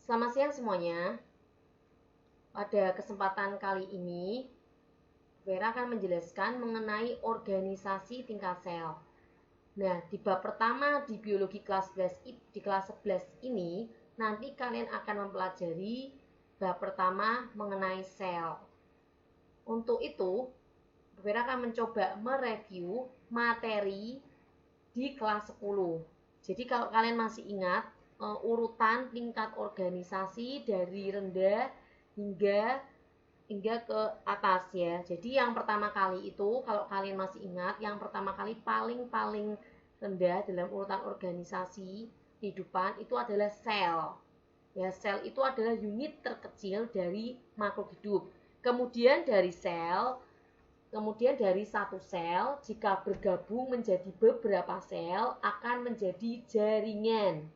Selamat siang semuanya. Pada kesempatan kali ini, Vera akan menjelaskan mengenai organisasi tingkat sel. Nah, di bab pertama di biologi kelas 11 ini, nanti kalian akan mempelajari bab pertama mengenai sel. Untuk itu, Vera akan mencoba mereview materi di kelas 10. Jadi kalau kalian masih ingat urutan tingkat organisasi dari rendah hingga ke atas ya. Jadi yang pertama kali itu kalau kalian masih ingat, yang pertama kali paling rendah dalam urutan organisasi kehidupan itu adalah sel. Ya, sel itu adalah unit terkecil dari makhluk hidup. Kemudian dari satu sel, jika bergabung menjadi beberapa sel, akan menjadi jaringan.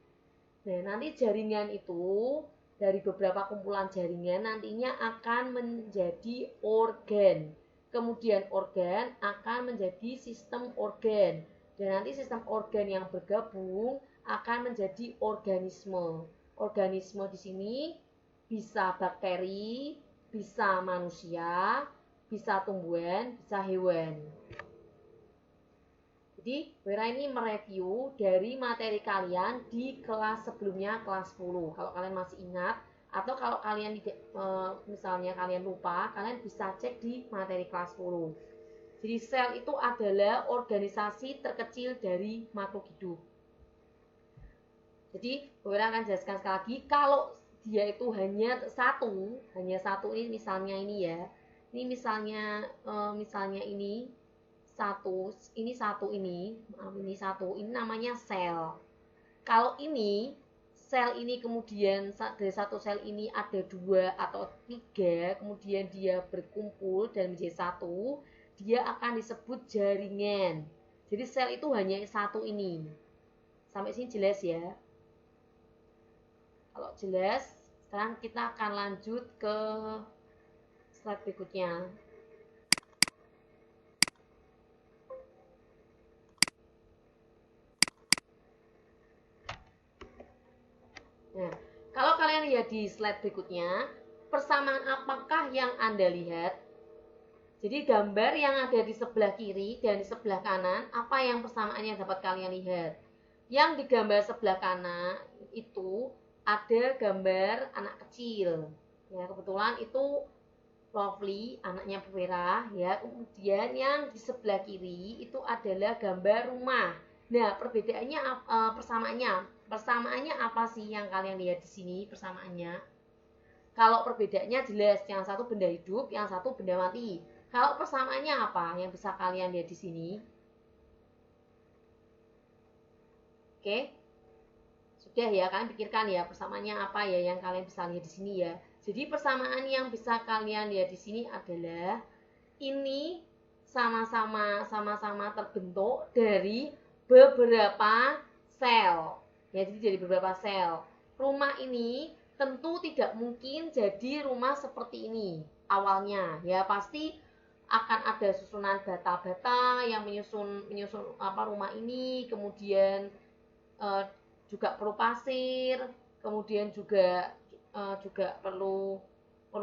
Nah, nanti jaringan itu, dari beberapa kumpulan jaringan, nantinya akan menjadi organ. Kemudian organ akan menjadi sistem organ. Dan nanti sistem organ yang bergabung akan menjadi organisme. Organisme di sini bisa bakteri, bisa manusia, bisa tumbuhan, bisa hewan. Jadi Vera ini mereview dari materi kalian di kelas sebelumnya, kelas 10. Kalau kalian masih ingat, atau kalau kalian misalnya kalian lupa, kalian bisa cek di materi kelas 10. Jadi sel itu adalah organisasi terkecil dari makhluk hidup. Jadi Vera akan jelaskan sekali lagi, kalau dia itu hanya satu ini misalnya ini ya. Ini misalnya ini ini namanya sel. Kalau sel ini kemudian dari satu sel ini ada 2 atau 3, kemudian dia berkumpul dan menjadi satu, dia akan disebut jaringan. Jadi sel itu hanya satu ini. Sampai sini jelas ya? Kalau jelas, sekarang kita akan lanjut ke slide berikutnya. Nah, kalau kalian lihat di slide berikutnya, persamaan apakah yang Anda lihat? Jadi gambar yang ada di sebelah kiri dan di sebelah kanan, apa yang persamaannya dapat kalian lihat? Yang di gambar sebelah kanan itu ada gambar anak kecil. Ya, kebetulan itu Lovely, anaknya Bu Vera, ya. Kemudian yang di sebelah kiri itu adalah gambar rumah. Nah, persamaannya apa sih yang kalian lihat di sini persamaannya? Kalau perbedaannya jelas, yang satu benda hidup, yang satu benda mati. Kalau persamaannya apa yang bisa kalian lihat di sini? Oke, sudah ya, kalian pikirkan ya persamaannya apa ya yang kalian bisa lihat di sini ya. Jadi persamaan yang bisa kalian lihat di sini adalah ini sama-sama terbentuk dari beberapa sel. Ya, jadi dari beberapa sel. Rumah ini tentu tidak mungkin jadi rumah seperti ini awalnya. Ya, pasti akan ada susunan bata-bata yang menyusun rumah ini, kemudian eh, juga perlu pasir, kemudian juga perlu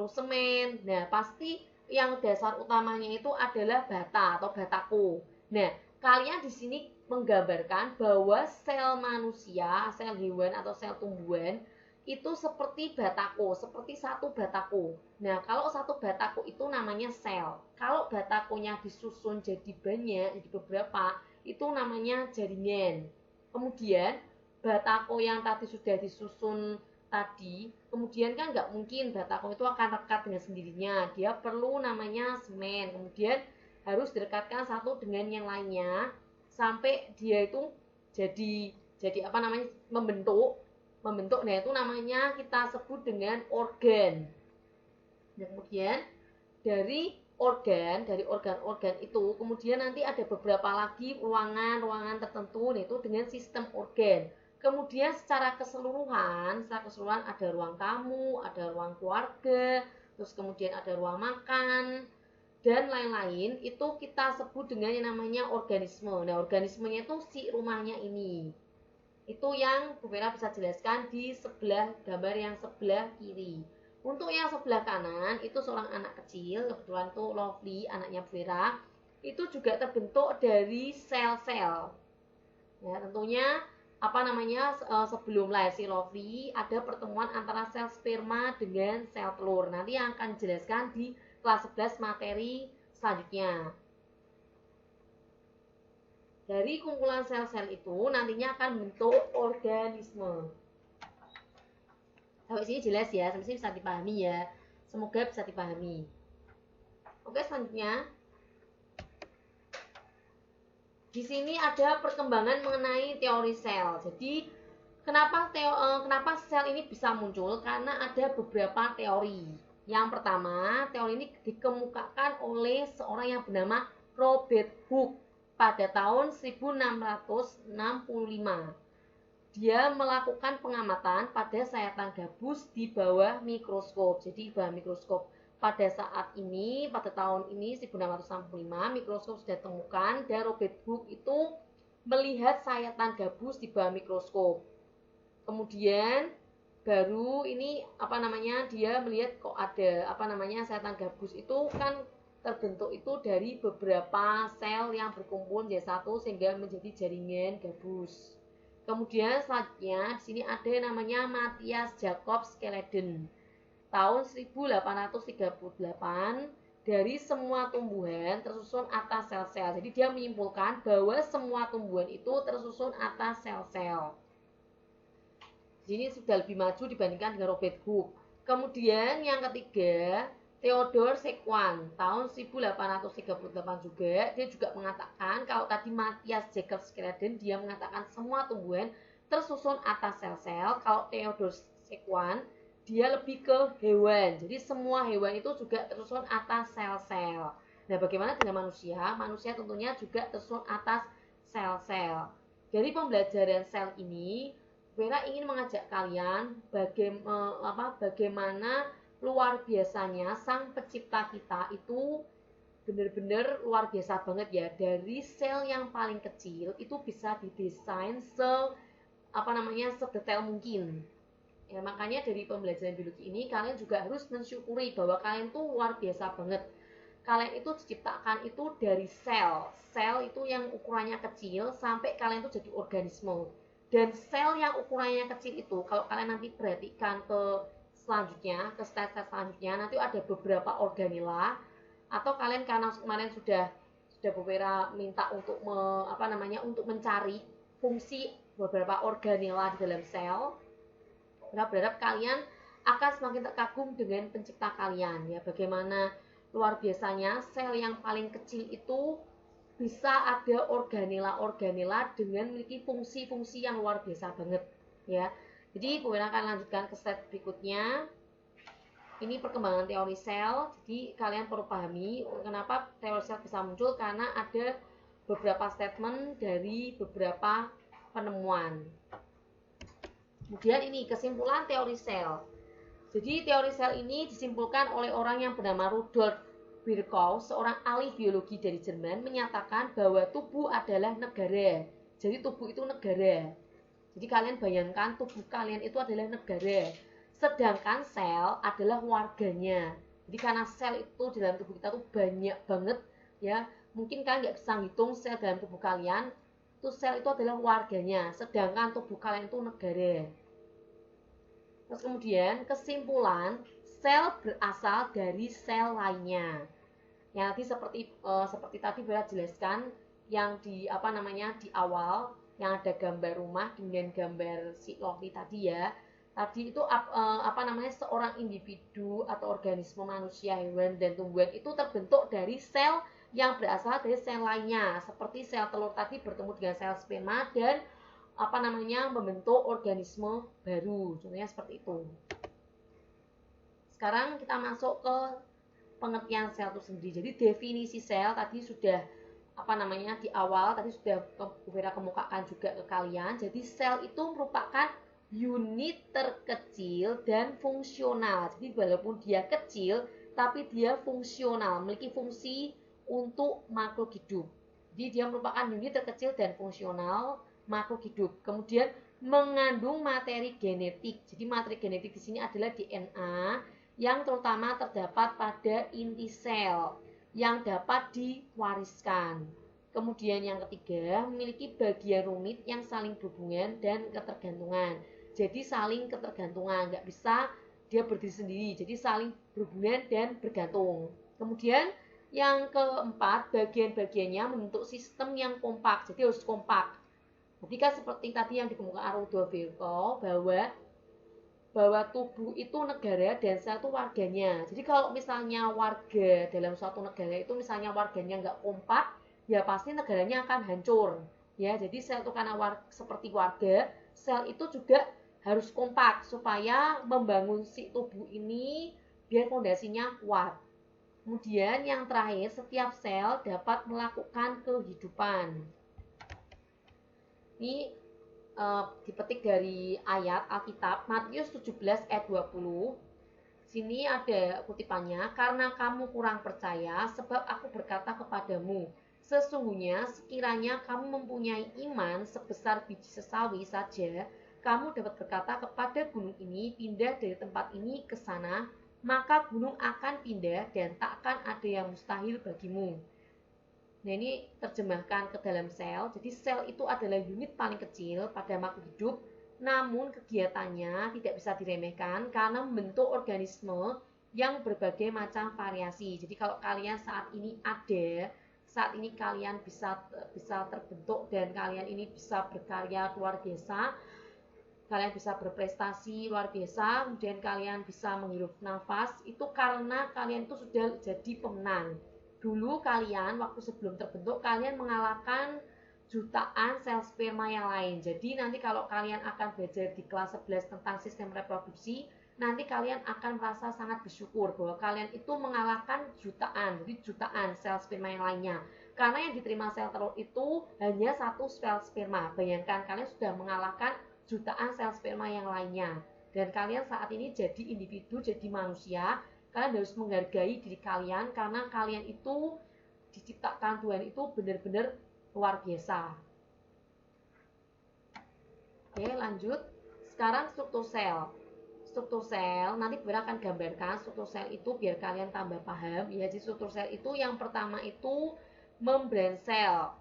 semen. Nah, pasti yang dasar utamanya itu adalah bata atau batako. Nah, kalian di sini menggambarkan bahwa sel manusia, sel hewan atau sel tumbuhan itu seperti batako, seperti satu batako. Nah, kalau satu batako itu namanya sel. Kalau batakonya disusun jadi banyak, jadi beberapa, itu namanya jaringan. Kemudian batako yang tadi sudah disusun tadi, kemudian kan nggak mungkin batako itu akan rekat dengan sendirinya. Dia perlu namanya semen. Kemudian harus direkatkan satu dengan yang lainnya sampai dia itu jadi apa namanya membentuk. Nah, itu namanya kita sebut dengan organ. Dan kemudian dari organ-organ itu kemudian nanti ada beberapa lagi ruangan tertentu, yaitu dengan sistem organ. Kemudian secara keseluruhan ada ruang tamu, ada ruang keluarga, terus kemudian ada ruang makan dan lain-lain, itu kita sebut dengan yang namanya organisme. Nah, organismenya itu si rumahnya ini. Itu yang Bu Vera bisa jelaskan di sebelah gambar yang sebelah kiri. Untuk yang sebelah kanan itu seorang anak kecil, kebetulan tuh Lovely, anaknya Bu Vera, itu juga terbentuk dari sel-sel. Ya, tentunya sebelum lahir si Lovely ada pertemuan antara sel sperma dengan sel telur. Nanti yang akan dijelaskan di kelas 11 materi selanjutnya. Dari kumpulan sel-sel itu nantinya akan bentuk organisme. Sampai sini jelas ya, sampai sini bisa dipahami ya. Semoga bisa dipahami. Oke, selanjutnya di sini ada perkembangan mengenai teori sel. Jadi kenapa sel ini bisa muncul? Karena ada beberapa teori. Yang pertama, teori ini dikemukakan oleh seorang yang bernama Robert Hooke pada tahun 1665. Dia melakukan pengamatan pada sayatan gabus di bawah mikroskop. Jadi bawah mikroskop pada saat ini, pada tahun ini 1665, mikroskop sudah ditemukan dan Robert Hooke itu melihat sayatan gabus di bawah mikroskop. Kemudian baru ini dia melihat kok ada sayatan gabus itu kan terbentuk itu dari beberapa sel yang berkumpul jadi satu sehingga menjadi jaringan gabus. Kemudian selanjutnya di sini ada namanya Matthias Jacob Schleiden tahun 1838. Dari semua tumbuhan tersusun atas sel-sel. Jadi dia menyimpulkan bahwa semua tumbuhan itu tersusun atas sel-sel. Ini sudah lebih maju dibandingkan dengan Robert Hooke. Kemudian yang ketiga, Theodor Sequan tahun 1838 juga, dia juga mengatakan kalau tadi Matthias Jacob Schleiden dia mengatakan semua tumbuhan tersusun atas sel-sel, kalau Theodor Sequan dia lebih ke hewan. Jadi semua hewan itu juga tersusun atas sel-sel. Nah, bagaimana dengan manusia? Manusia tentunya juga tersusun atas sel-sel. Dari pembelajaran sel ini, Vera ingin mengajak kalian bagaimana luar biasanya sang pencipta kita itu benar-benar luar biasa banget ya. Dari sel yang paling kecil itu bisa didesain sedetail mungkin. Ya, makanya dari pembelajaran biologi ini kalian juga harus mensyukuri bahwa kalian tuh luar biasa banget. Kalian itu diciptakan itu dari sel. Sel itu yang ukurannya kecil sampai kalian itu jadi organisme. Dan sel yang ukurannya kecil itu kalau kalian nanti perhatikan ke step selanjutnya nanti ada beberapa organela, atau kalian karena kemarin sudah Bu Vera minta untuk untuk mencari fungsi beberapa organela di dalam sel. Berharap kalian akan semakin terkagum dengan pencipta kalian ya, bagaimana luar biasanya sel yang paling kecil itu bisa ada organela dengan memiliki fungsi-fungsi yang luar biasa banget ya. Jadi Bu Vera akan lanjutkan ke slide berikutnya. Ini perkembangan teori sel. Jadi kalian perlu pahami kenapa teori sel bisa muncul, karena ada beberapa statement dari beberapa penemuan. Kemudian ini kesimpulan teori sel. Jadi teori sel ini disimpulkan oleh orang yang bernama Rudolf Virchow, seorang ahli biologi dari Jerman, menyatakan bahwa tubuh adalah negara. Jadi tubuh itu negara. Jadi kalian bayangkan tubuh kalian itu adalah negara, sedangkan sel adalah warganya. Jadi karena sel itu di dalam tubuh kita tuh banyak banget ya, mungkin kalian nggak bisa ngitung sel dalam tubuh kalian. Itu sel itu adalah warganya, sedangkan tubuh kalian itu negara. Terus kemudian kesimpulan, sel berasal dari sel lainnya. Yang nanti seperti tadi Bella jelaskan yang di awal yang ada gambar rumah dengan gambar si Lovely tadi ya. Tadi itu seorang individu atau organisme manusia, hewan dan tumbuhan itu terbentuk dari sel yang berasal dari sel lainnya. Seperti sel telur tadi bertemu dengan sel sperma dan membentuk organisme baru. Contohnya seperti itu. Sekarang kita masuk ke pengertian sel itu sendiri. Jadi definisi sel tadi sudah di awal tadi sudah Bu Vera kemukakan juga ke kalian. Jadi sel itu merupakan unit terkecil dan fungsional. Jadi walaupun dia kecil tapi dia fungsional, memiliki fungsi untuk makhluk hidup. Jadi dia merupakan unit terkecil dan fungsional makhluk hidup. Kemudian mengandung materi genetik. Jadi materi genetik di sini adalah DNA yang terutama terdapat pada inti sel yang dapat diwariskan. Kemudian yang ketiga, memiliki bagian rumit yang saling berhubungan dan ketergantungan. Jadi saling ketergantungan, nggak bisa dia berdiri sendiri. Jadi saling berhubungan dan bergantung. Kemudian yang keempat, bagian-bagiannya membentuk sistem yang kompak. Jadi harus kompak. Jadi kan seperti tadi yang dikemukakan Rudolf bahwa tubuh itu negara dan sel itu warganya. Jadi kalau misalnya warga dalam suatu negara itu misalnya warganya nggak kompak, ya pasti negaranya akan hancur. Ya, jadi sel itu karena seperti warga, sel itu juga harus kompak supaya membangun si tubuh ini biar fondasinya kuat. Kemudian yang terakhir, setiap sel dapat melakukan kehidupan. Ini dipetik dari ayat Alkitab Matius 17 ayat 20. Sini ada kutipannya, karena kamu kurang percaya, sebab aku berkata kepadamu, sesungguhnya sekiranya kamu mempunyai iman sebesar biji sesawi saja, kamu dapat berkata kepada gunung ini, pindah dari tempat ini ke sana, maka gunung akan pindah dan tak akan ada yang mustahil bagimu. Nah, ini terjemahkan ke dalam sel. Jadi sel itu adalah unit paling kecil pada makhluk hidup, namun kegiatannya tidak bisa diremehkan karena membentuk organisme yang berbagai macam variasi. Jadi kalau kalian saat ini kalian bisa terbentuk dan kalian ini bisa berkarya luar biasa, kalian bisa berprestasi luar biasa, kemudian kalian bisa menghirup nafas, itu karena kalian itu sudah jadi pemenang. Dulu kalian waktu sebelum terbentuk kalian mengalahkan jutaan sel sperma yang lain. Jadi nanti kalau kalian akan belajar di kelas 11 tentang sistem reproduksi, nanti kalian akan merasa sangat bersyukur bahwa kalian itu mengalahkan jutaan sel sperma yang lainnya. Karena yang diterima sel telur itu hanya satu sel sperma. Bayangkan kalian sudah mengalahkan jutaan sel sperma yang lainnya. Dan kalian saat ini jadi individu, jadi manusia. Kalian harus menghargai diri kalian karena kalian itu diciptakan Tuhan itu benar-benar luar biasa. Oke, lanjut. Sekarang struktur sel. Struktur sel, nanti Bunda akan gambarkan struktur sel itu biar kalian tambah paham. Ya, jadi struktur sel itu yang pertama itu membran sel.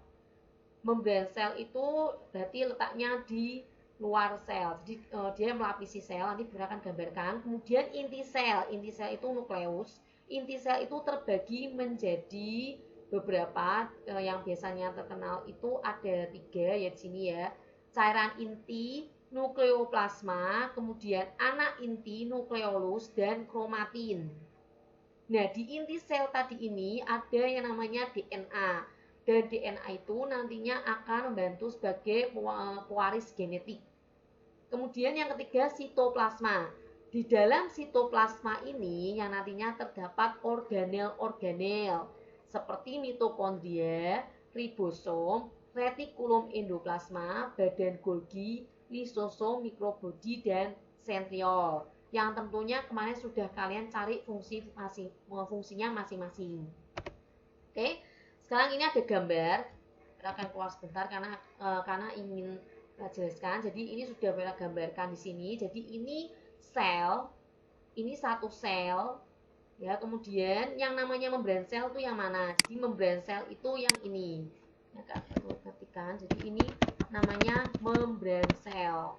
Membran sel itu berarti letaknya di luar sel, jadi dia melapisi sel, nanti Bunda akan gambarkan. Kemudian inti sel itu nukleus. Inti sel itu terbagi menjadi beberapa, yang biasanya terkenal itu ada 3 ya di sini ya. Cairan inti, nukleoplasma, kemudian anak inti, nukleolus, dan kromatin. Nah, di inti sel tadi ini ada yang namanya DNA. Dan DNA itu nantinya akan membantu sebagai pewaris genetik. Kemudian yang ketiga, sitoplasma. Di dalam sitoplasma ini yang nantinya terdapat organel-organel seperti mitokondria, ribosom, retikulum endoplasma, badan Golgi, lisosom, mikrobodi, dan sentriol. Yang tentunya kemarin sudah kalian cari fungsinya masing-masing. Oke, sekarang ini ada gambar. Kita akan keluar sebentar karena ingin jelaskan. Jadi ini sudah Bella gambarkan di sini. Jadi ini sel, ini satu sel, ya. Kemudian yang namanya membran sel itu yang mana? Jadi membran sel itu yang ini. Ya, perlu perhatikan. Jadi ini namanya membran sel.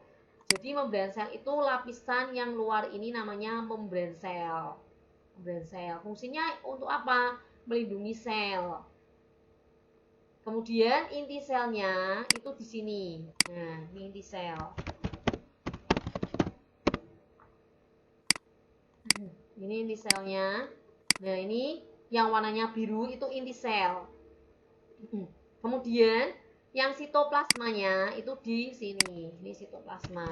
Jadi membran sel itu lapisan yang luar ini namanya membran sel. Membran sel fungsinya untuk apa? Melindungi sel. Kemudian inti selnya itu di sini. Nah, ini inti sel. Ini inti selnya. Nah, ini yang warnanya biru itu inti sel. Kemudian yang sitoplasmanya itu di sini. Ini sitoplasma.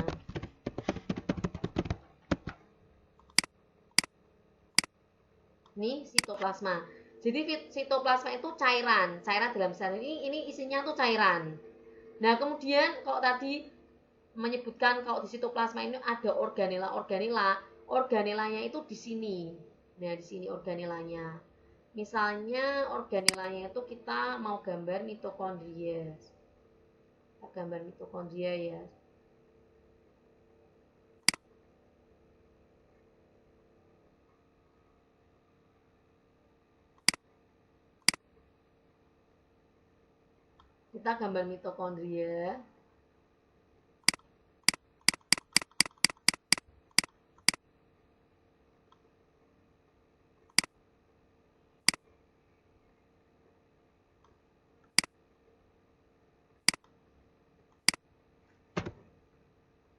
Ini sitoplasma. Jadi sitoplasma itu cairan dalam sel ini isinya tuh cairan. Nah, kemudian kalau tadi menyebutkan kalau di sitoplasma ini ada organelanya itu di sini. Nah, di sini organelanya. Misalnya organelanya itu kita mau gambar mitokondria. Gambar mitokondria ya. Kita gambar mitokondria.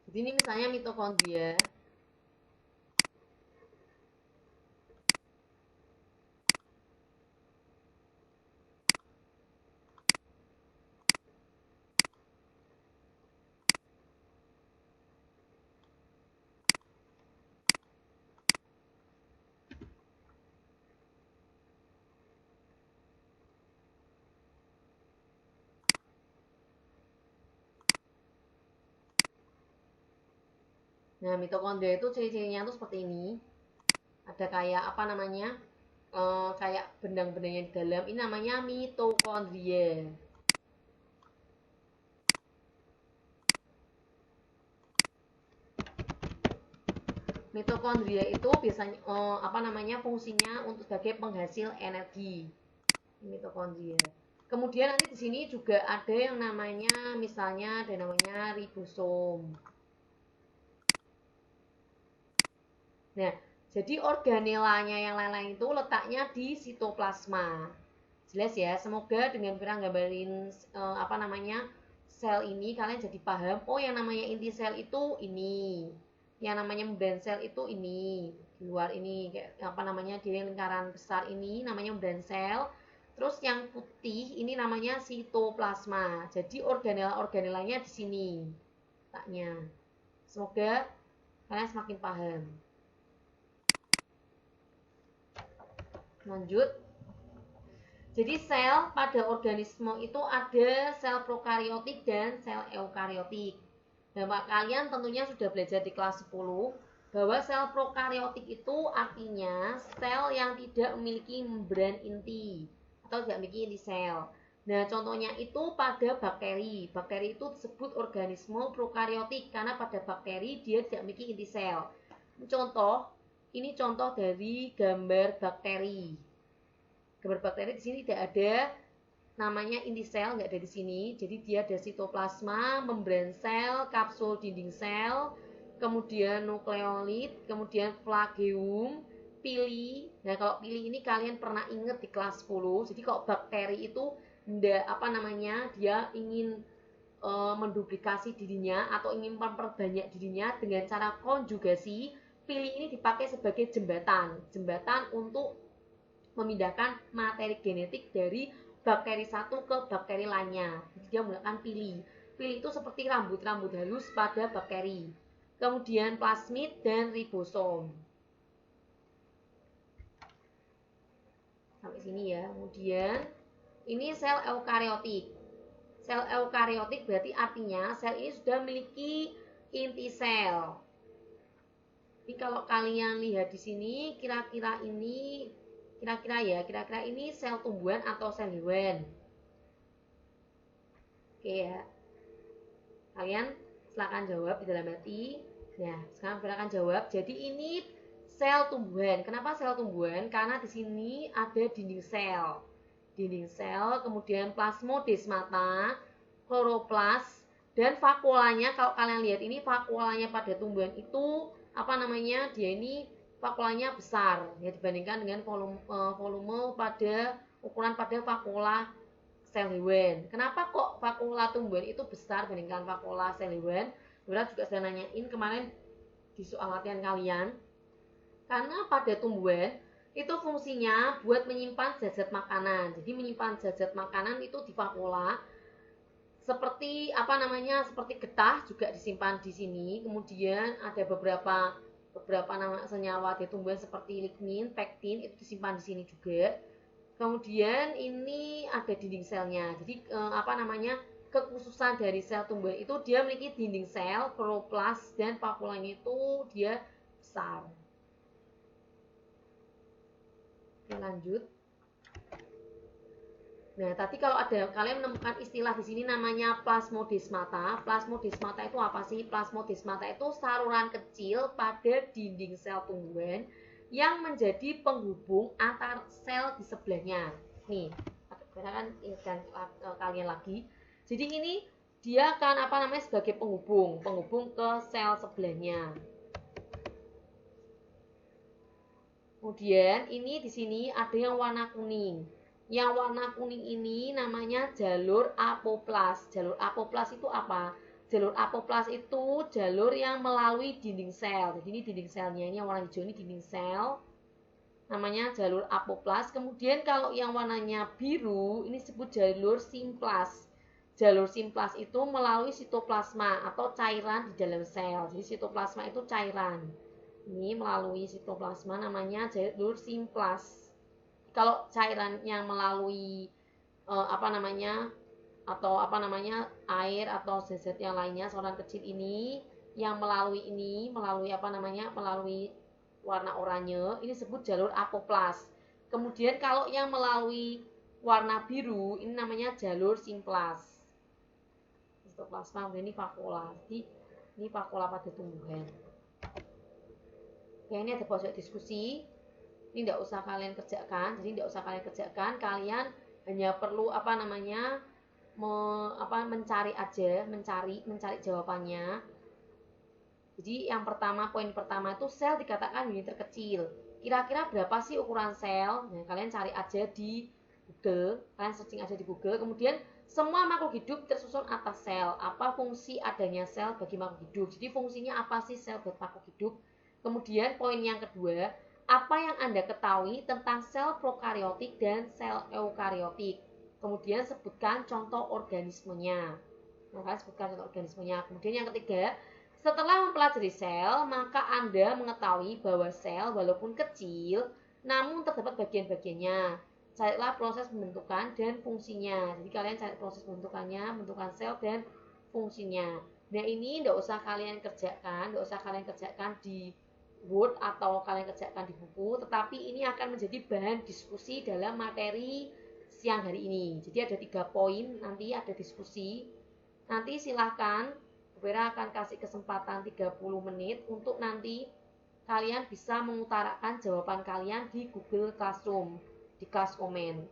Jadi ini misalnya mitokondria. Nah, mitokondria itu ciri-cirinya tuh seperti ini. Ada kayak apa namanya? Kayak benang-benangnya di dalam. Ini namanya mitokondria. Mitokondria itu biasanya apa namanya? Fungsinya untuk sebagai penghasil energi. Mitokondria. Kemudian nanti di sini juga ada yang namanya misalnya ada namanya ribosom. Nah, jadi organelanya yang lain-lain itu letaknya di sitoplasma. Jelas ya, semoga dengan Vira gambarin apa namanya sel ini kalian jadi paham. Oh, yang namanya inti sel itu ini, yang namanya membran sel itu ini. Di luar ini kayak apa namanya di lingkaran besar ini namanya membran sel. Terus yang putih ini namanya sitoplasma. Jadi organela-organelanya di sini letaknya. Semoga kalian semakin paham. Lanjut. Jadi sel pada organisme itu ada sel prokariotik dan sel eukariotik. Dan kalian tentunya sudah belajar di kelas 10 bahwa sel prokariotik itu artinya sel yang tidak memiliki membran inti atau tidak memiliki inti sel. Nah, contohnya itu pada bakteri. Bakteri itu disebut organisme prokariotik karena pada bakteri dia tidak memiliki inti sel. Ini contoh dari gambar bakteri. Gambar bakteri di sini tidak ada namanya inti sel, nggak ada di sini. Jadi dia ada sitoplasma, membran sel, kapsul dinding sel, kemudian nukleolit, kemudian flageum, pili. Nah, kalau pili ini kalian pernah ingat di kelas 10. Jadi kalau bakteri itu dia ingin menduplikasi dirinya atau ingin memperbanyak dirinya dengan cara konjugasi. Pili ini dipakai sebagai jembatan untuk memindahkan materi genetik dari bakteri satu ke bakteri lainnya. Jadi dia menggunakan pili. Pili itu seperti rambut-rambut halus pada bakteri. Kemudian plasmid dan ribosom. Sampai sini ya. Kemudian ini sel eukariotik. Sel eukariotik berarti artinya sel ini sudah memiliki inti sel. Jadi kalau kalian lihat di sini, kira-kira ini sel tumbuhan atau sel hewan? Oke ya. Kalian silakan jawab di dalam hati. Nah, sekarang silakan jawab. Jadi ini sel tumbuhan. Kenapa sel tumbuhan? Karena di sini ada dinding sel. Dinding sel, kemudian plasmodesmata, kloroplas, dan vakuolanya. Kalau kalian lihat ini vakuolanya pada tumbuhan itu dia ini vakuolanya besar ya dibandingkan dengan volume pada ukuran pada vakuola sel hewan. Kenapa kok vakuola tumbuhan itu besar dibandingkan vakuola sel hewan? Dora juga sudah nanyain kemarin di soal latihan kalian. Karena pada tumbuhan itu fungsinya buat menyimpan zat-zat makanan. Jadi menyimpan zat-zat makanan itu di vakuola. Seperti seperti getah juga disimpan di sini. Kemudian ada beberapa senyawa di tumbuhan seperti lignin, pektin itu disimpan di sini juga. Kemudian ini ada dinding selnya. Jadi kekhususan dari sel tumbuhan itu dia memiliki dinding sel, kloroplas, dan vakuolanya itu dia besar. Oke, lanjut. Nah, tadi kalau ada kalian menemukan istilah di sini namanya plasmodesmata. Plasmodesmata itu apa sih? Plasmodesmata itu saluran kecil pada dinding sel tumbuhan yang menjadi penghubung antar sel di sebelahnya. Nih, kan kalian lagi. Jadi ini dia akan apa namanya sebagai penghubung ke sel sebelahnya. Kemudian ini di sini ada yang warna kuning. Yang warna kuning ini namanya jalur apoplas. Jalur apoplas itu apa? Jalur apoplas itu jalur yang melalui dinding sel. Jadi ini dinding selnya, ini yang warna hijau ini dinding sel. Namanya jalur apoplas. Kemudian kalau yang warnanya biru ini disebut jalur simplas. Jalur simplas itu melalui sitoplasma atau cairan di dalam sel. Jadi sitoplasma itu cairan. Ini melalui sitoplasma namanya jalur simplas. Kalau cairan yang melalui air atau zat-zat yang lainnya, saluran kecil ini yang melalui warna oranye ini disebut jalur apoplas. Kemudian kalau yang melalui warna biru ini namanya jalur simplas. Sitoplasma, ini vakuola. Jadi ini vakuola pada tumbuhan. Oke, ini ada pojok diskusi. Ini tidak usah kalian kerjakan. Kalian hanya perlu mencari jawabannya. Jadi yang poin pertama itu sel dikatakan unit terkecil. Kira-kira berapa sih ukuran sel? Nah, kalian cari aja di Google, kalian searching aja di Google. Kemudian semua makhluk hidup tersusun atas sel. Apa fungsi adanya sel bagi makhluk hidup? Jadi fungsinya apa sih sel buat makhluk hidup? Kemudian poin yang kedua, apa yang Anda ketahui tentang sel prokaryotik dan sel eukaryotik? Kemudian sebutkan contoh organismenya. Kemudian yang ketiga, setelah mempelajari sel, maka Anda mengetahui bahwa sel walaupun kecil, namun terdapat bagian-bagiannya. Carilah proses pembentukan dan fungsinya. Jadi kalian cari proses pembentukannya, pembentukan sel dan fungsinya. Nah, ini tidak usah kalian kerjakan di Word atau kalian kerjakan di buku, tetapi ini akan menjadi bahan diskusi dalam materi siang hari ini. Jadi ada 3 poin, nanti ada diskusi. Nanti silahkan, Bu Vera akan kasih kesempatan 30 menit untuk nanti kalian bisa mengutarakan jawaban kalian di Google Classroom, di kelas komen.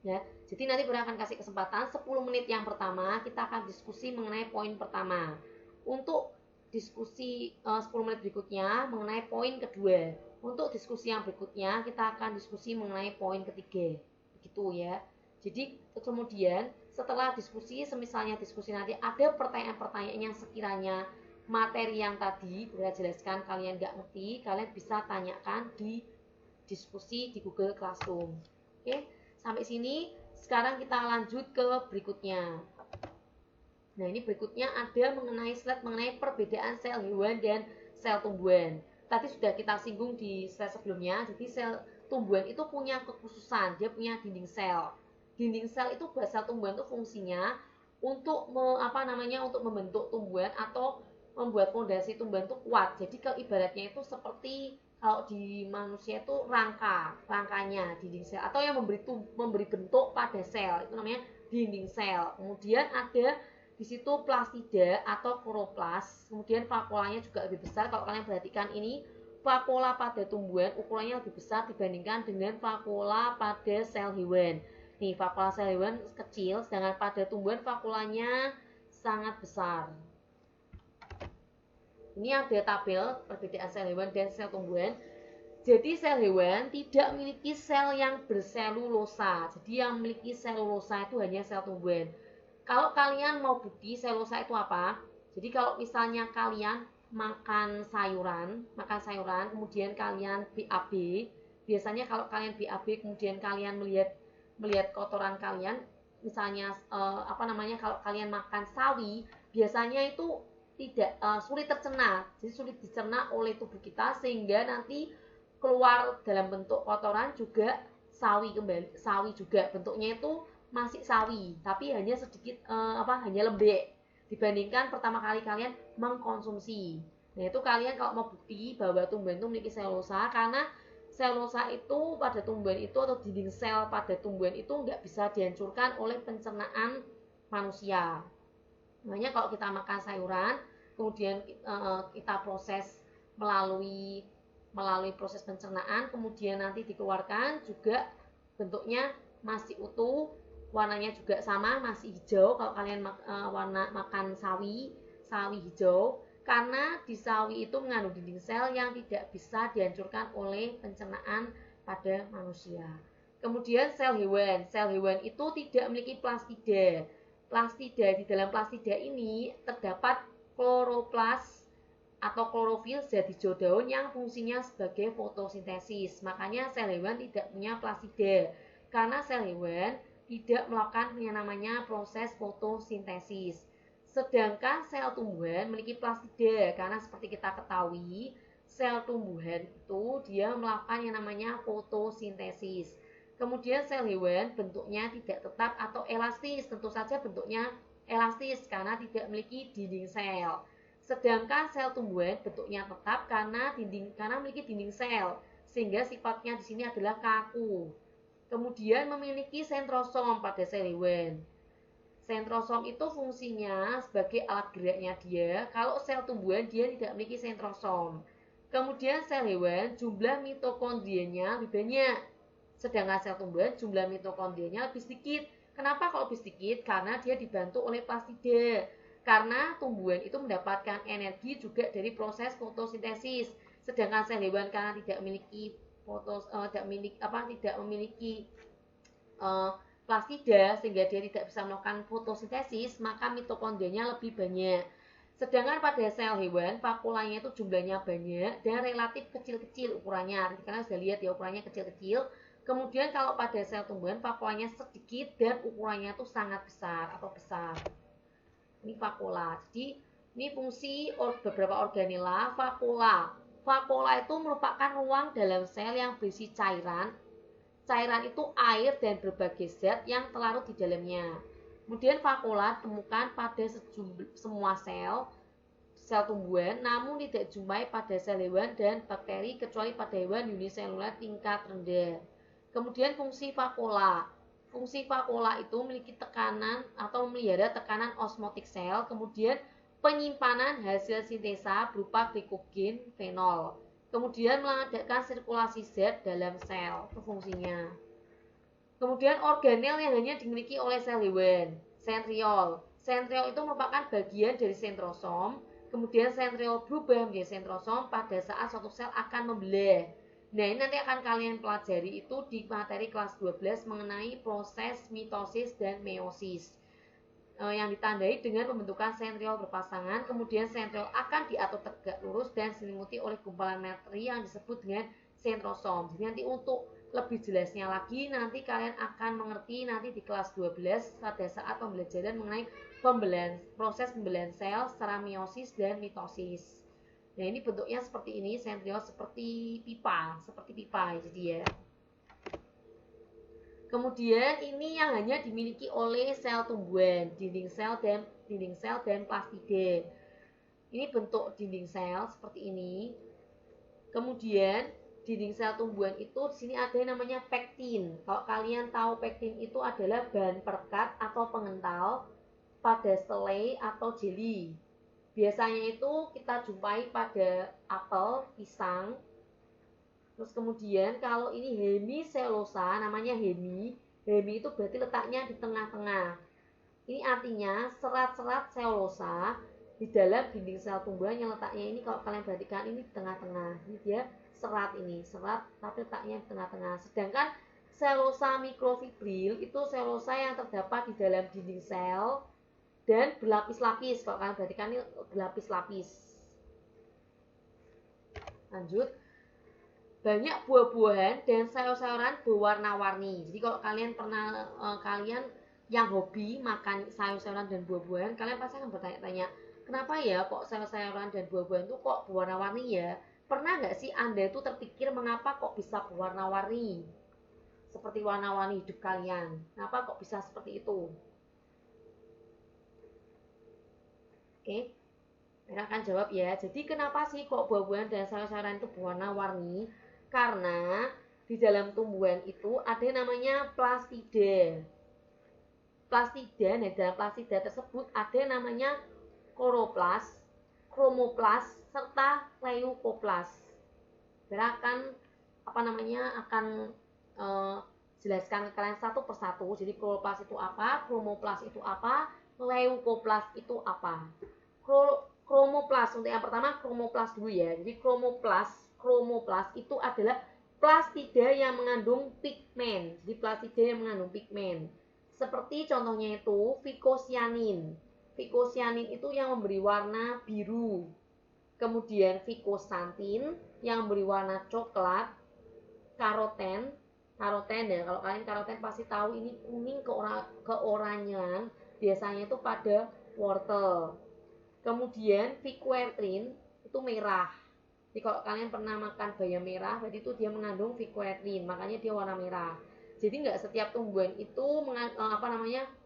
Ya, jadi nanti Bu Vera akan kasih kesempatan 10 menit yang pertama, kita akan diskusi mengenai poin pertama. Untuk diskusi 10 menit berikutnya mengenai poin kedua. Untuk diskusi yang berikutnya kita akan diskusi mengenai poin ketiga. Begitu ya. Jadi kemudian setelah diskusi, semisalnya diskusi nanti ada pertanyaan-pertanyaan yang sekiranya materi yang tadi udah jelaskan kalian nggak ngerti, kalian bisa tanyakan di diskusi di Google Classroom. Oke, sampai sini. Sekarang kita lanjut ke berikutnya. Nah, ini berikutnya ada slide mengenai perbedaan sel hewan dan sel tumbuhan. Tadi sudah kita singgung di slide sebelumnya. Jadi sel tumbuhan itu punya kekhususan, dia punya dinding sel. Dinding sel itu buat sel tumbuhan itu fungsinya untuk untuk membentuk tumbuhan atau membuat fondasi tumbuhan itu kuat. Jadi kalau ibaratnya itu seperti kalau di manusia itu rangkanya dinding sel atau yang memberi bentuk pada sel itu namanya dinding sel. Kemudian ada di situ plastida atau kloroplas. Kemudian vakuolanya juga lebih besar. Kalau kalian perhatikan ini, vakuola pada tumbuhan ukurannya lebih besar dibandingkan dengan vakuola pada sel hewan. Nih, vakuola sel hewan kecil, sedangkan pada tumbuhan vakuolanya sangat besar. Ini ada tabel perbedaan sel hewan dan sel tumbuhan. Jadi sel hewan tidak memiliki sel yang berselulosa. Jadi yang memiliki selulosa itu hanya sel tumbuhan. Kalau kalian mau bukti selulosa itu apa? Jadi kalau misalnya kalian makan sayuran, kemudian kalian BAB, biasanya kalau kalian BAB kemudian kalian melihat kotoran kalian, misalnya kalau kalian makan sawi, biasanya itu tidak sulit tercerna, jadi sulit dicerna oleh tubuh kita sehingga nanti keluar dalam bentuk kotoran juga sawi juga bentuknya itu masih sawi, tapi hanya sedikit hanya lembek dibandingkan pertama kali kalian mengkonsumsi. Nah, itu kalian kalau mau bukti bahwa tumbuhan itu memiliki selulosa, karena selulosa itu pada tumbuhan itu atau dinding sel pada tumbuhan itu nggak bisa dihancurkan oleh pencernaan manusia. Makanya kalau kita makan sayuran, kemudian kita proses melalui proses pencernaan, kemudian nanti dikeluarkan juga bentuknya masih utuh, warnanya juga sama, masih hijau. Kalau kalian makan sawi hijau, karena di sawi itu mengandung dinding sel yang tidak bisa dihancurkan oleh pencernaan pada manusia. Kemudian sel hewan itu tidak memiliki plastida. Di dalam plastida ini terdapat kloroplas atau klorofil zat hijau daun yang fungsinya sebagai fotosintesis. Makanya sel hewan tidak punya plastida, karena sel hewan tidak melakukan yang namanya proses fotosintesis. Sedangkan sel tumbuhan memiliki plastida, karena seperti kita ketahui, sel tumbuhan itu dia melakukan yang namanya fotosintesis. Kemudian sel hewan bentuknya tidak tetap atau elastis, tentu saja bentuknya elastis karena tidak memiliki dinding sel. Sedangkan sel tumbuhan bentuknya tetap karena memiliki dinding sel, sehingga sifatnya di sini adalah kaku. Kemudian memiliki sentrosom pada sel hewan. Sentrosom itu fungsinya sebagai alat geraknya dia. Kalau sel tumbuhan dia tidak memiliki sentrosom. Kemudian sel hewan jumlah mitokondrianya lebih banyak. Sedangkan sel tumbuhan jumlah mitokondrianya lebih sedikit. Kenapa kok lebih sedikit? Karena dia dibantu oleh plastida. Karena tumbuhan itu mendapatkan energi juga dari proses fotosintesis. Sedangkan sel hewan karena tidak memiliki plastida sehingga dia tidak bisa melakukan fotosintesis, maka mitokondrianya lebih banyak. Sedangkan pada sel hewan, vakulanya itu jumlahnya banyak dan relatif kecil-kecil ukurannya. Karena sudah lihat ya, ukurannya kecil-kecil. Kemudian kalau pada sel tumbuhan, vakulanya sedikit dan ukurannya itu sangat besar atau besar. Ini vakula. Jadi ini fungsi beberapa organela. Vakula itu merupakan ruang dalam sel yang berisi cairan. Cairan itu air dan berbagai zat yang terlarut di dalamnya. Kemudian vakula ditemukan pada semua sel tumbuhan, namun tidak dijumpai pada sel hewan dan bakteri kecuali pada hewan uniseluler tingkat rendah. Kemudian fungsi vakula. Fungsi vakula itu memiliki tekanan atau memelihara tekanan osmotik sel, kemudian penyimpanan hasil sintesa berupa glikogen, fenol. Kemudian mengadakan sirkulasi zat dalam sel, itu fungsinya. Kemudian organel yang hanya dimiliki oleh sel hewan, sentriol. Sentriol itu merupakan bagian dari sentrosom. Kemudian sentriol berubah menjadi sentrosom pada saat suatu sel akan membelah. Nah, ini nanti akan kalian pelajari itu di materi kelas 12 mengenai proses mitosis dan meiosis, yang ditandai dengan pembentukan sentriol berpasangan. Kemudian sentriol akan diatur tegak lurus dan diselimuti oleh gumpalan materi yang disebut dengan sentrosom. Jadi nanti untuk lebih jelasnya lagi nanti kalian akan mengerti nanti di kelas 12 pada saat pembelajaran mengenai proses pembelahan sel secara meiosis dan mitosis. Nah, ini bentuknya seperti ini, sentriol seperti pipa jadi ya. Kemudian ini yang hanya dimiliki oleh sel tumbuhan, dinding sel dan plastida. Ini bentuk dinding sel seperti ini. Kemudian dinding sel tumbuhan itu di sini ada yang namanya pektin. Kalau kalian tahu, pektin itu adalah bahan perekat atau pengental pada selai atau jeli. Biasanya itu kita jumpai pada apel, pisang. Terus kemudian kalau ini hemiselosa, namanya hemi itu berarti letaknya di tengah-tengah. Ini artinya serat-serat selosa di dalam dinding sel tumbuhan yang letaknya ini, kalau kalian perhatikan ini di tengah-tengah. Ini dia serat tapi letaknya di tengah-tengah. Sedangkan selosa mikrofibril itu selosa yang terdapat di dalam dinding sel dan berlapis-lapis. Kalau kalian perhatikan ini berlapis-lapis. Lanjut. Banyak buah-buahan dan sayur-sayuran berwarna-warni. Jadi kalau kalian kalian yang hobi makan sayur-sayuran dan buah-buahan, kalian pasti akan bertanya-tanya, kenapa ya kok sayur-sayuran dan buah-buahan itu kok berwarna-warni ya? Pernah nggak sih Anda itu terpikir mengapa kok bisa berwarna-warni? Seperti warna-warni hidup kalian. Kenapa kok bisa seperti itu? Oke, mereka akan jawab ya. Jadi kenapa sih kok buah-buahan dan sayur-sayuran itu berwarna-warni? Karena di dalam tumbuhan itu ada yang namanya plastida. Nah dalam plastida tersebut ada yang namanya kloroplas, kromoplas, serta leukoplast. Akan jelaskan ke kalian satu persatu. Jadi kloroplas itu apa, kromoplas itu apa, leukoplas itu apa. Kromoplas, untuk yang pertama kromoplas dulu ya. Jadi kromoplas itu adalah plastida yang mengandung pigmen. Jadi plastida yang mengandung pigmen. Seperti contohnya itu vicocyanin. Vicocyanin itu yang memberi warna biru. Kemudian vicosantin yang memberi warna coklat. Karoten ya, kalau kalian karoten pasti tahu ini kuning keoranyan, biasanya itu pada wortel. Kemudian viquertrin itu merah. Jadi kalau kalian pernah makan bayam merah, berarti itu dia mengandung viquertrin, makanya dia warna merah. Jadi nggak setiap tumbuhan itu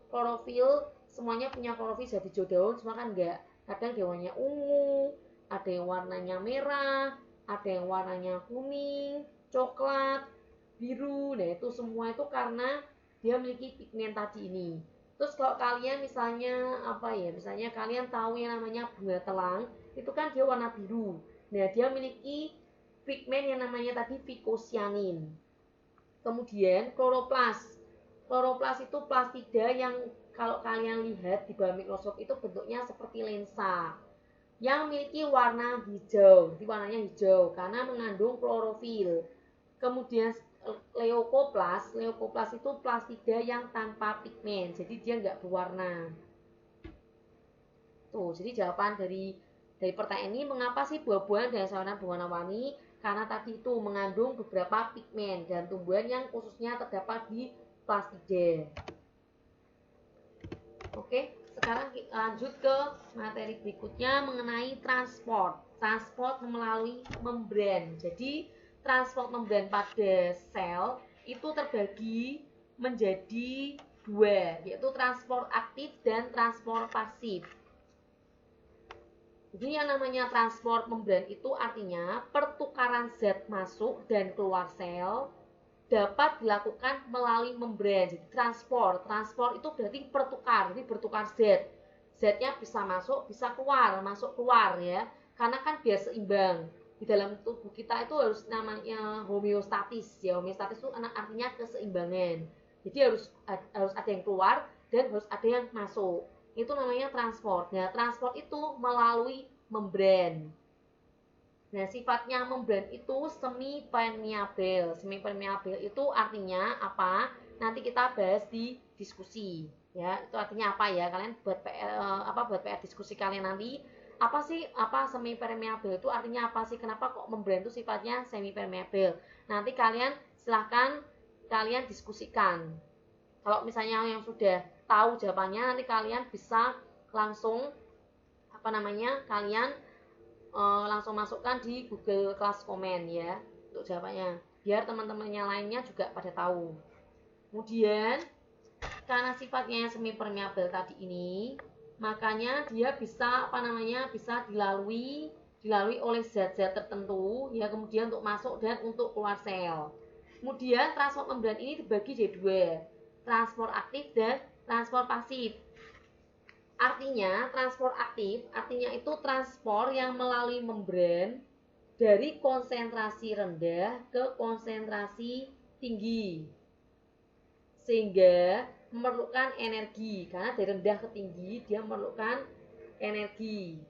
klorofil semuanya punya klorofil jadi hijau daun, semua kan enggak. Kadang dia warnanya ungu, ada yang warnanya merah, ada yang warnanya kuning, coklat, biru. Nah itu semua itu karena dia memiliki pigmen tadi ini. Terus kalau kalian misalnya misalnya kalian tahu yang namanya bunga telang, itu kan dia warna biru. Nah dia memiliki pigmen yang namanya tadi vicocyanin. Kemudian kloroplas itu plastida yang kalau kalian lihat di bawah mikroskop itu bentuknya seperti lensa yang memiliki warna hijau. Jadi warnanya hijau karena mengandung klorofil. Kemudian leukoplas itu plastida yang tanpa pigmen, jadi dia nggak berwarna. Tuh, jadi jawaban dari pertanyaan ini, mengapa sih buah-buahan dan sayuran berwarna-warni? Karena tadi itu mengandung beberapa pigmen dan tumbuhan yang khususnya terdapat di plastida. Oke, sekarang kita lanjut ke materi berikutnya mengenai transport melalui membran. Jadi transport membran pada sel itu terbagi menjadi dua, yaitu transport aktif dan transport pasif. Jadi yang namanya transport membran itu artinya pertukaran zat masuk dan keluar sel dapat dilakukan melalui membran. Jadi transport itu berarti bertukar, jadi bertukar zat. Zatnya bisa masuk, bisa keluar, masuk keluar ya. Karena kan biar seimbang. Di dalam tubuh kita itu harus namanya homeostatis ya. Homeostatis itu artinya keseimbangan. Jadi harus ada yang keluar dan harus ada yang masuk. Itu namanya transport. Nah, transport itu melalui membran. Nah, sifatnya membran itu semi permeabel. Semi permeabel itu artinya apa? Nanti kita bahas di diskusi. Ya, itu artinya apa ya? Kalian buat PR diskusi kalian nanti. Apa sih semi permeabel itu artinya apa sih? Kenapa kok membran itu sifatnya semi permeabel? Nanti silahkan kalian diskusikan. Kalau misalnya yang sudah tahu jawabannya, nanti kalian bisa langsung kalian langsung masukkan di Google Class Comment ya untuk jawabannya, biar teman-temannya lainnya juga pada tahu. Kemudian karena sifatnya semi permeabel tadi ini, makanya dia bisa bisa dilalui oleh zat-zat tertentu ya, kemudian untuk masuk dan untuk keluar sel. Kemudian transport membran ini dibagi jadi dua, transport aktif dan transport pasif. Artinya transport aktif artinya itu transport yang melalui membran dari konsentrasi rendah ke konsentrasi tinggi, sehingga memerlukan energi. Karena dari rendah ke tinggi dia memerlukan energi.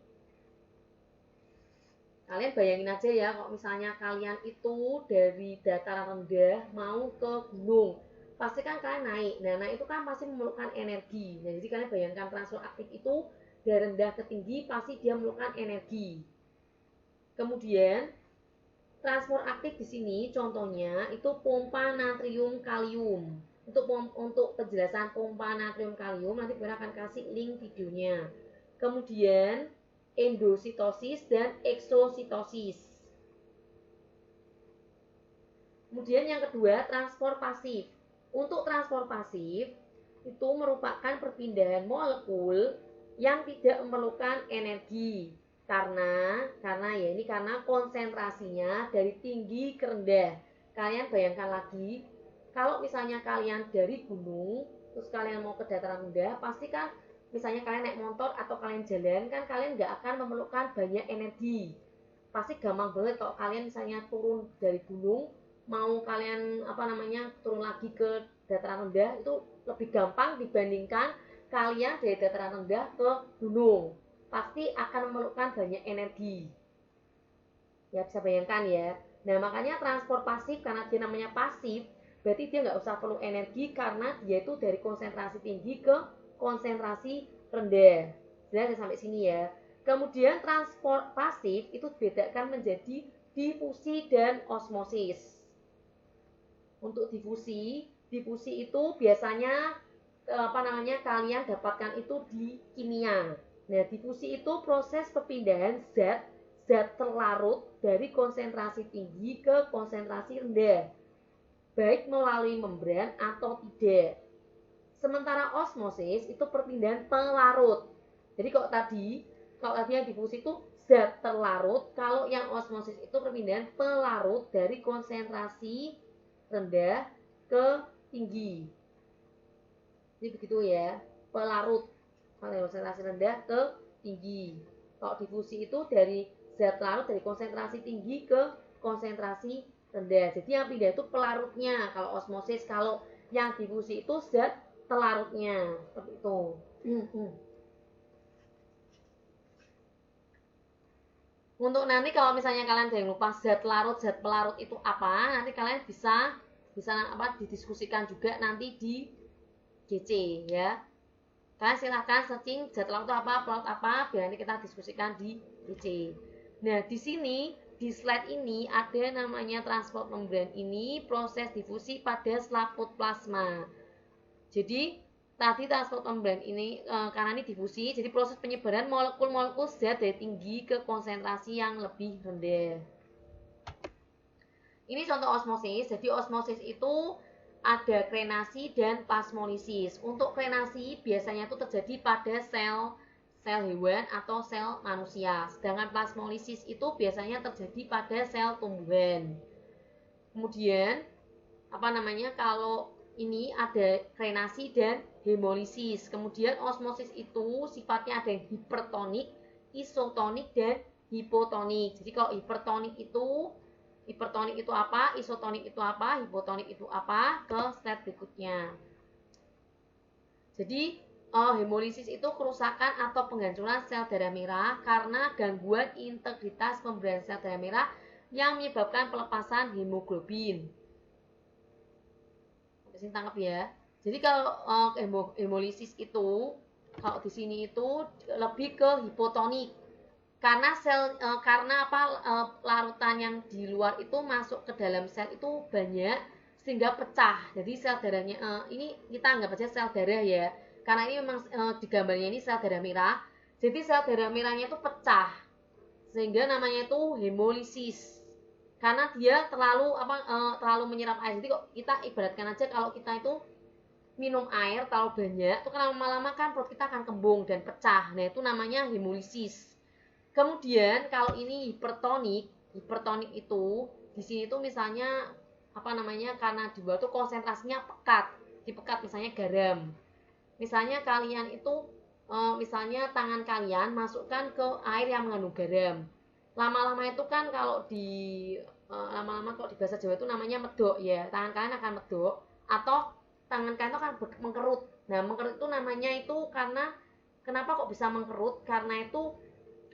Kalian bayangin aja ya, kalau misalnya kalian itu dari dataran rendah mau ke gunung, pasti kan kalian naik. Nah, itu kan pasti memerlukan energi. Nah, jadi kalian bayangkan transport aktif itu dari rendah ke tinggi pasti dia memerlukan energi. Kemudian transport aktif di sini contohnya itu pompa natrium kalium. Untuk penjelasan pompa natrium kalium nanti Bunda akan kasih link videonya. Kemudian endositosis dan eksositosis. Kemudian yang kedua transport pasif. Untuk transport pasif itu merupakan perpindahan molekul yang tidak memerlukan energi karena konsentrasinya dari tinggi ke rendah. Kalian bayangkan lagi, kalau misalnya kalian dari gunung terus kalian mau ke dataran rendah, pasti kan misalnya kalian naik motor atau kalian jalan kan kalian nggak akan memerlukan banyak energi. Pasti gampang banget kalau kalian misalnya turun dari gunung mau kalian turun lagi ke dataran rendah itu lebih gampang dibandingkan kalian dari dataran rendah ke gunung. Pasti akan memerlukan banyak energi. Ya bisa bayangkan ya. Nah makanya transport pasif, karena dia namanya pasif, berarti dia nggak usah perlu energi karena dia itu dari konsentrasi tinggi ke konsentrasi rendah. Sudah sampai sini ya. Kemudian transport pasif itu dibedakan menjadi difusi dan osmosis. Untuk difusi itu biasanya kalian dapatkan itu di kimia. Nah, difusi itu proses perpindahan zat terlarut dari konsentrasi tinggi ke konsentrasi rendah, baik melalui membran atau tidak. Sementara osmosis itu perpindahan pelarut. Jadi kalau tadi yang difusi itu zat terlarut, kalau yang osmosis itu perpindahan pelarut dari konsentrasi rendah ke tinggi. Jadi begitu ya, pelarut konsentrasi rendah ke tinggi. Kalau difusi itu dari zat larut dari konsentrasi tinggi ke konsentrasi rendah. Jadi yang pindah itu pelarutnya. Kalau osmosis, kalau yang difusi itu zat telarutnya. Seperti itu. Untuk nanti kalau misalnya kalian ada yang lupa zat larut, zat pelarut itu apa, nanti kalian bisa didiskusikan juga nanti di GC ya. Kalian silahkan searching zat larut itu apa, pelarut apa, biar nanti kita diskusikan di GC. Nah, di sini di slide ini ada namanya transport membran ini proses difusi pada selaput plasma. Jadi tadi transport membran ini karena ini difusi, jadi proses penyebaran molekul-molekul zat dari tinggi ke konsentrasi yang lebih rendah. Ini contoh osmosis. Jadi osmosis itu ada krenasi dan plasmolisis. Untuk krenasi biasanya itu terjadi pada sel hewan atau sel manusia. Sedangkan plasmolisis itu biasanya terjadi pada sel tumbuhan. Kemudian kalau ini ada krenasi dan hemolisis. Kemudian osmosis itu sifatnya ada yang hipertonik, isotonik, dan hipotonik. Jadi kalau hipertonik itu apa, isotonik itu apa, hipotonik itu apa, ke slide berikutnya. Jadi hemolisis itu kerusakan atau penghancuran sel darah merah karena gangguan integritas membran sel darah merah yang menyebabkan pelepasan hemoglobin. Sampai sini tangkap ya. Jadi kalau hemolisis itu kalau di sini itu lebih ke hipotonik. Karena larutan yang di luar itu masuk ke dalam sel itu banyak sehingga pecah. Jadi sel darahnya ini kita anggap aja sel darah ya. Karena ini memang di gambarnya ini sel darah merah. Jadi sel darah merahnya itu pecah. Sehingga namanya itu hemolisis. Karena dia terlalu menyerap air. Jadi kok kita ibaratkan aja kalau kita itu minum air terlalu banyak, itu kan lama-lama kan perut kita akan kembung dan pecah. Nah, itu namanya hemolisis. Kemudian kalau ini hipertonik itu di sini tuh misalnya karena di bawah tuh konsentrasinya pekat misalnya garam. Misalnya kalian itu misalnya tangan kalian masukkan ke air yang mengandung garam. Lama-lama itu kan kalau di bahasa Jawa itu namanya medok ya. Tangan kalian akan medok atau tangan kalian itu akan mengkerut. Nah, mengkerut itu namanya itu karena kenapa kok bisa mengkerut?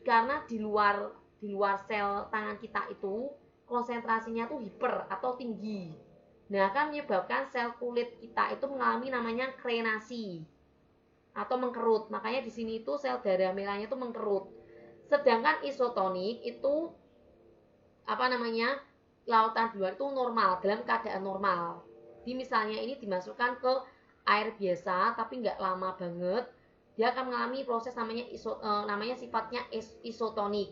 Karena di luar sel tangan kita itu konsentrasinya tuh hiper atau tinggi. Nah, akan menyebabkan sel kulit kita itu mengalami namanya krenasi atau mengkerut. Makanya di sini itu sel darah merahnya itu mengkerut. Sedangkan isotonik itu lautan di luar itu normal, dalam keadaan normal. Jadi misalnya ini dimasukkan ke air biasa tapi nggak lama banget, dia akan mengalami proses namanya sifatnya isotonik.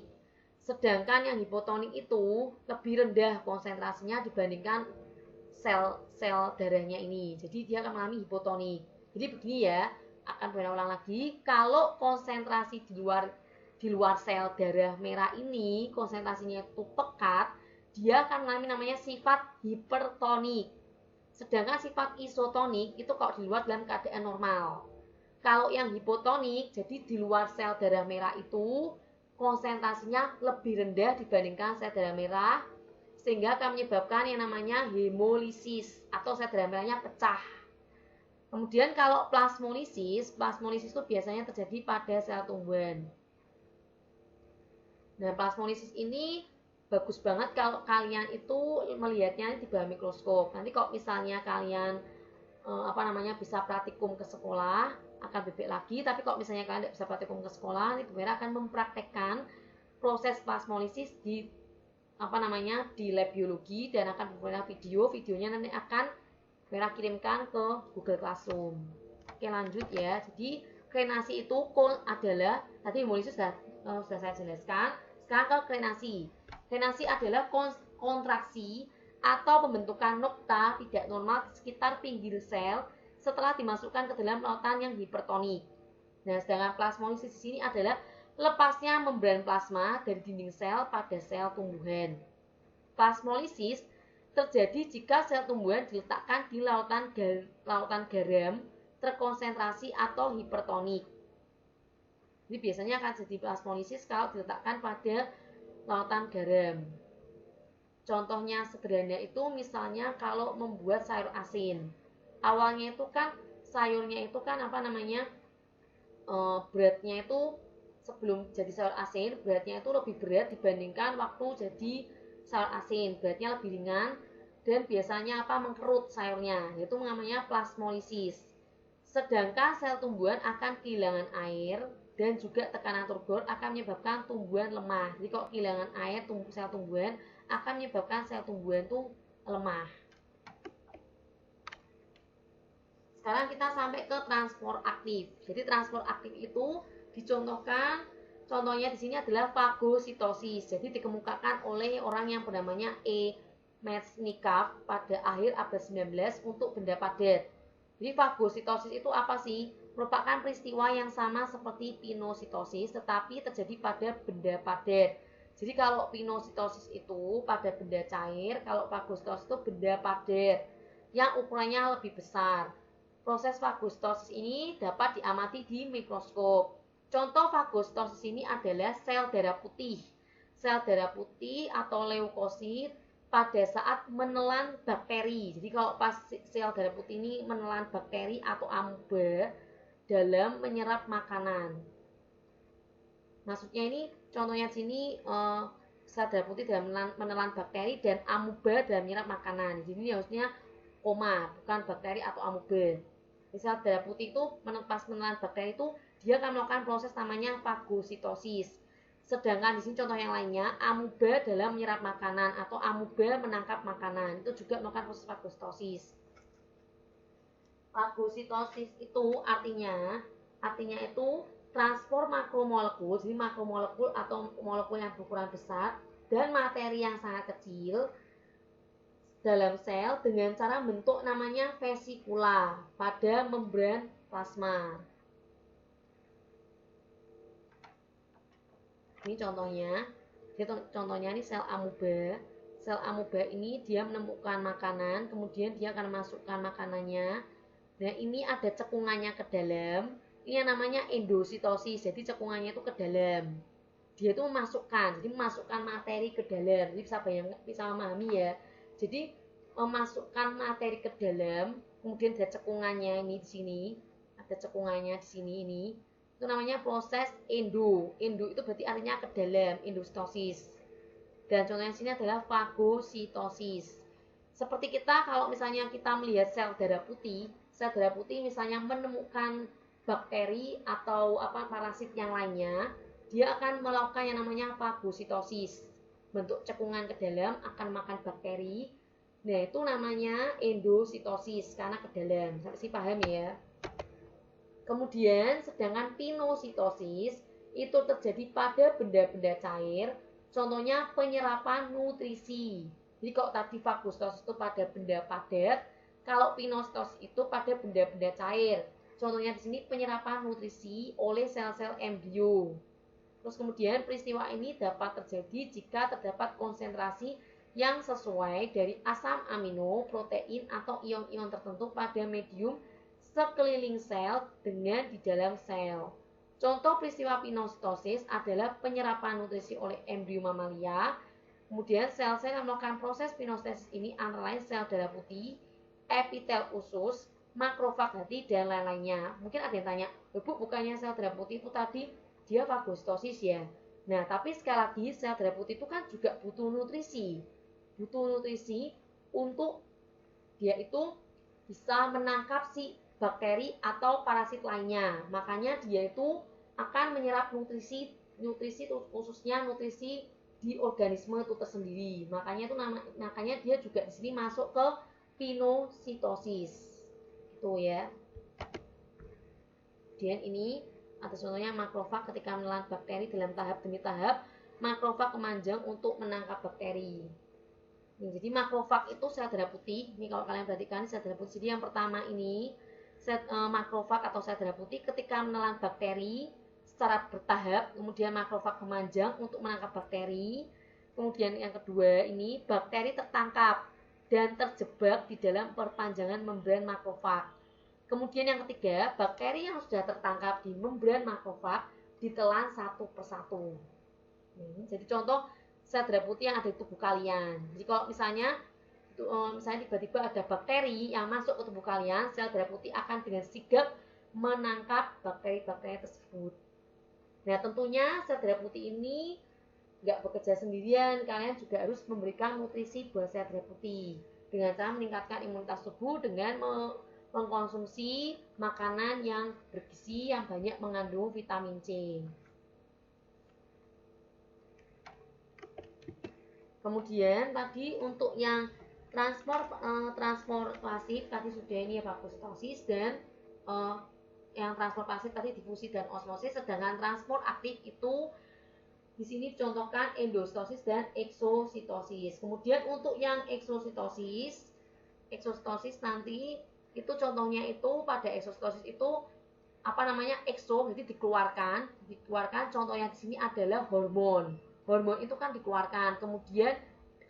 Sedangkan yang hipotonik itu lebih rendah konsentrasinya dibandingkan sel darahnya ini. Jadi dia akan mengalami hipotonik. Jadi begini ya, akan berulang lagi. Kalau konsentrasi di luar sel darah merah ini konsentrasinya itu pekat, dia akan mengalami namanya sifat hipertonik. Sedangkan sifat isotonik itu kalau di luar dalam keadaan normal. Kalau yang hipotonik, jadi di luar sel darah merah itu konsentrasinya lebih rendah dibandingkan sel darah merah, sehingga akan menyebabkan yang namanya hemolisis atau sel darah merahnya pecah. Kemudian kalau plasmolisis itu biasanya terjadi pada sel tumbuhan. Nah, plasmolisis ini bagus banget kalau kalian itu melihatnya di bawah mikroskop. Nanti kalau misalnya kalian bisa praktikum ke sekolah akan bebek lagi, tapi kalau misalnya kalian tidak bisa praktikum ke sekolah, nanti Bu Mera akan mempraktekkan proses plasmolisis di di lab biologi dan akan membuat videonya nanti akan Bu Mera kirimkan ke Google Classroom. Oke, lanjut ya. Jadi krenasi itu adalah tadi hemolisis sudah saya jelaskan. Sekarang ke krenasi. Krenasi adalah kontraksi atau pembentukan nokta tidak normal di sekitar pinggir sel setelah dimasukkan ke dalam lautan yang hipertonik. Nah, sedangkan plasmolisis di sini adalah lepasnya membran plasma dari dinding sel pada sel tumbuhan. Plasmolisis terjadi jika sel tumbuhan diletakkan di lautan garam terkonsentrasi atau hipertonik. Jadi biasanya akan jadi plasmolisis kalau diletakkan pada lautan garam. Contohnya sederhana itu misalnya kalau membuat sayur asin. Awalnya itu kan sayurnya itu kan beratnya itu sebelum jadi sayur asin beratnya itu lebih berat dibandingkan waktu jadi sayur asin. Beratnya lebih ringan dan biasanya mengkerut sayurnya, yaitu namanya plasmolisis. Sedangkan sel tumbuhan akan kehilangan air dan juga tekanan turgor akan menyebabkan tumbuhan lemah. Jadi kalau kehilangan air sel tumbuhan akan menyebabkan sel tumbuhan itu lemah. Sekarang kita sampai ke transport aktif. Jadi transport aktif itu dicontohkan, contohnya di sini adalah fagositosis. Jadi dikemukakan oleh orang yang bernamanya E. Metchnikoff pada akhir abad 19 untuk benda padat. Jadi fagositosis itu apa sih? Merupakan peristiwa yang sama seperti pinositosis tetapi terjadi pada benda padat. Jadi kalau pinositosis itu pada benda cair, kalau fagositosis itu benda padat yang ukurannya lebih besar. Proses fagositosis ini dapat diamati di mikroskop. Contoh fagositosis ini adalah sel darah putih. Sel darah putih atau leukosit pada saat menelan bakteri. Jadi kalau pas sel darah putih ini menelan bakteri atau amuba dalam menyerap makanan. Maksudnya ini contohnya di sini sel darah putih dalam menelan bakteri dan amuba dalam menyerap makanan. Jadi ini harusnya koma, bukan bakteri atau amuba. Sel darah putih itu pas menelan bakteri itu dia akan melakukan proses namanya fagositosis. Sedangkan di sini contoh yang lainnya, amuba dalam menyerap makanan atau amuba menangkap makanan, itu juga melakukan proses fagositosis. Fagositosis itu artinya itu transfer makromolekul, jadi makromolekul atau molekul yang berukuran besar dan materi yang sangat kecil dalam sel dengan cara bentuk namanya vesikula pada membran plasma. Ini contohnya ini sel amuba. Sel amuba ini dia menemukan makanan, kemudian dia akan masukkan makanannya. Nah, ini ada cekungannya ke dalam. Ini yang namanya endositosis. Jadi cekungannya itu ke dalam. Dia itu memasukkan materi ke dalam. Jadi bisa memahami ya. Jadi memasukkan materi ke dalam, kemudian ada cekungannya ini di sini. Ada cekungannya di sini ini. Itu namanya proses endo. Endo itu berarti artinya ke dalam, endositosis. Dan contohnya sini adalah fagositosis. Seperti kita kalau misalnya kita melihat sel darah putih misalnya menemukan bakteri atau parasit yang lainnya, dia akan melakukan yang namanya fagositosis. Bentuk cekungan ke dalam akan makan bakteri. Nah, itu namanya endositosis karena ke dalam. Sampai sih paham ya? Kemudian, sedangkan pinositosis itu terjadi pada benda-benda cair, contohnya penyerapan nutrisi. Jadi kalau tadi fagositosis itu pada benda padat, kalau pinositosis itu pada benda-benda cair. Contohnya di sini penyerapan nutrisi oleh sel-sel embrio. Terus kemudian peristiwa ini dapat terjadi jika terdapat konsentrasi yang sesuai dari asam amino, protein atau ion-ion tertentu pada medium sekeliling sel dengan di dalam sel. Contoh peristiwa pinositosis adalah penyerapan nutrisi oleh embrio mamalia Kemudian sel-sel yang melakukan proses pinostesis ini antara lain sel darah putih, epitel usus, makrofag hati, dan lain-lainnya. Mungkin ada yang tanya, Bu, bukannya sel darah putih itu tadi dia fagositosis ya? Nah, tapi sekali lagi sel darah putih itu kan juga butuh nutrisi. Butuh nutrisi untuk dia itu bisa menangkap si bakteri atau parasit lainnya. Makanya dia itu akan menyerap nutrisi khususnya nutrisi di organisme itu tersendiri. Makanya dia juga di sini masuk ke pinositosis. Itu ya. Kemudian ini ada contohnya makrofag ketika menelan bakteri dalam tahap demi tahap, makrofag memanjang untuk menangkap bakteri. Jadi makrofag itu sel darah putih. Ini kalau kalian perhatikan sel darah putih. Jadi yang pertama ini makrofag atau sel darah putih ketika menelan bakteri secara bertahap, kemudian makrofag memanjang untuk menangkap bakteri. Kemudian yang kedua ini bakteri tertangkap dan terjebak di dalam perpanjangan membran makrofag. Kemudian yang ketiga, bakteri yang sudah tertangkap di membran makrofag ditelan satu persatu. Jadi contoh sel darah putih yang ada di tubuh kalian. Jadi kalau misalnya tiba-tiba ada bakteri yang masuk ke tubuh kalian, sel darah putih akan dengan sigap menangkap bakteri-bakteri tersebut. Nah, tentunya sel darah putih ini nggak bekerja sendirian, kalian juga harus memberikan nutrisi buat sel darah putih dengan cara meningkatkan imunitas tubuh dengan mengkonsumsi makanan yang bergizi yang banyak mengandung vitamin C. Kemudian tadi untuk yang transfer pasif tadi sudah ini fagositosis dan yang transfer pasif tadi difusi dan osmosis, sedangkan transport aktif itu di sini dicontohkan endositosis dan eksositosis. Kemudian untuk yang eksositosis nanti itu contohnya itu pada eksositosis itu ekso, jadi dikeluarkan contohnya di sini adalah hormon itu kan dikeluarkan. Kemudian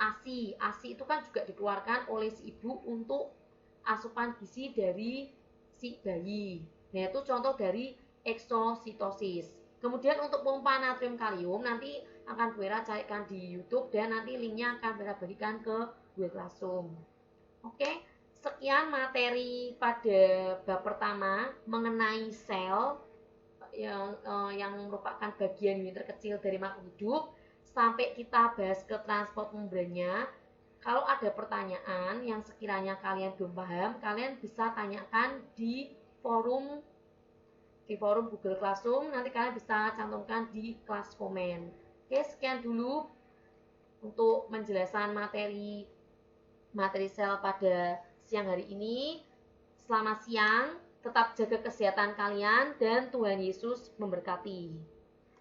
ASI itu kan juga dikeluarkan oleh si ibu untuk asupan gizi dari si bayi. Nah, itu contoh dari eksositosis. Kemudian untuk pompa natrium kalium nanti akan Bu Era carikan di YouTube dan nanti linknya akan Bu Era bagikan ke Google Classroom. Oke, sekian materi pada bab pertama mengenai sel yang merupakan bagian unit terkecil dari makhluk hidup. Sampai kita bahas ke transport membrannya. Kalau ada pertanyaan yang sekiranya kalian belum paham, kalian bisa tanyakan di forum Google Classroom. Nanti kalian bisa cantumkan di kelas komen. Oke, sekian dulu untuk penjelasan materi sel pada siang hari ini. Selamat siang, tetap jaga kesehatan kalian dan Tuhan Yesus memberkati.